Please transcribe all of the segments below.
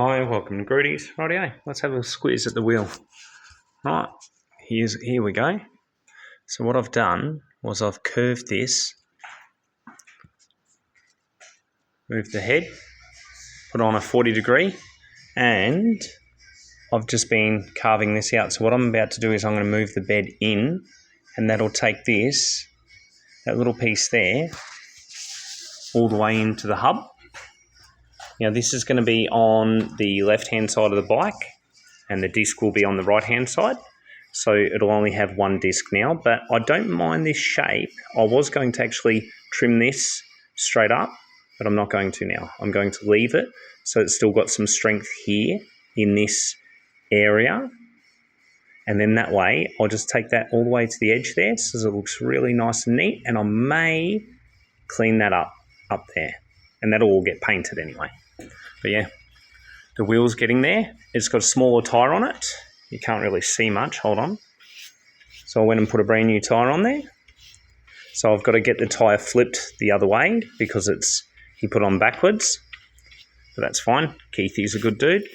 Hi, welcome to Grudy's. Rightio, let's have a squeeze at the wheel. Right, here we go. So what I've done was I've curved this, moved the head, put on a 40 degree, and I've just been carving this out. So what I'm about to do is I'm going to move the bed in, and that'll take this, that little piece there, all the way into the hub. Now this is going to be on the left-hand side of the bike, and the disc will be on the right-hand side. So it'll only have one disc now, but I don't mind this shape. I was going to actually trim this straight up, but I'm not going to now. I'm going to leave it so it's still got some strength here in this area. And then that way, I'll just take that all the way to the edge there so it looks really nice and neat, and I may clean that up there. And that'll all get painted anyway. But yeah, the wheel's getting there. It's got a smaller tyre on it. You can't really see much, hold on. So I went and put a brand new tyre on there. So I've got to get the tyre flipped the other way because he put on backwards. But that's fine. Keithy's a good dude.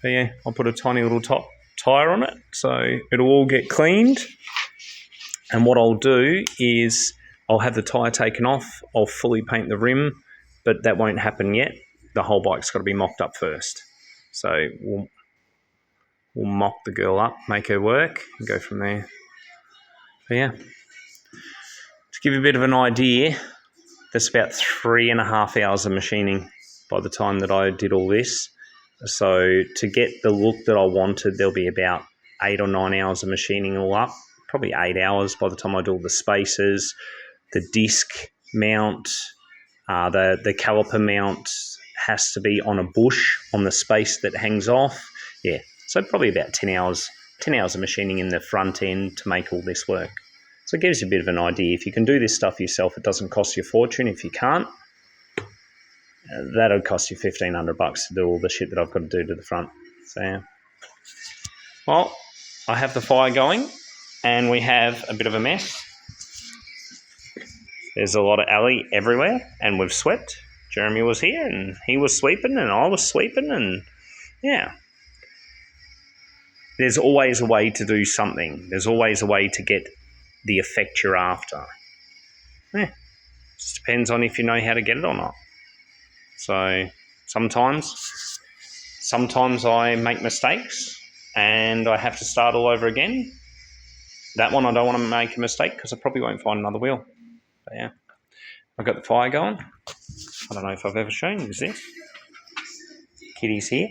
But yeah, I'll put a tiny little top tyre on it. So it'll all get cleaned. And what I'll do is I'll have the tyre taken off. I'll fully paint the rim, but that won't happen yet. The whole bike's got to be mocked up first. So we'll mock the girl up, make her work, and go from there. But yeah, to give you a bit of an idea, that's about 3.5 hours of machining by the time that I did all this. So to get the look that I wanted, there'll be about 8 or 9 hours of machining all up. Probably 8 hours by the time I do all the spacers, the disc mount, the caliper mount has to be on a bush on the space that hangs off. Yeah, so probably about 10 hours of machining in the front end to make all this work. So it gives you a bit of an idea. If you can do this stuff yourself, it doesn't cost you a fortune. If you can't, that'll cost you $1,500 to do all the shit that I've got to do to the front. So yeah. Well, I have the fire going and we have a bit of a mess. There's a lot of alley everywhere and we've swept. Jeremy was here and he was sweeping and I was sweeping and yeah. There's always a way to do something. There's always a way to get the effect you're after. Yeah. Just depends on if you know how to get it or not. So sometimes I make mistakes and I have to start all over again. That one I don't want to make a mistake because I probably won't find another wheel. But yeah, I've got the fire going. I don't know if I've ever shown you this. Kitty's here.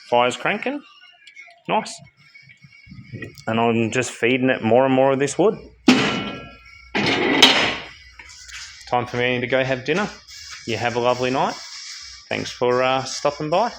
Fire's cranking. Nice. And I'm just feeding it more and more of this wood. Time for me to go have dinner. You have a lovely night. Thanks for stopping by.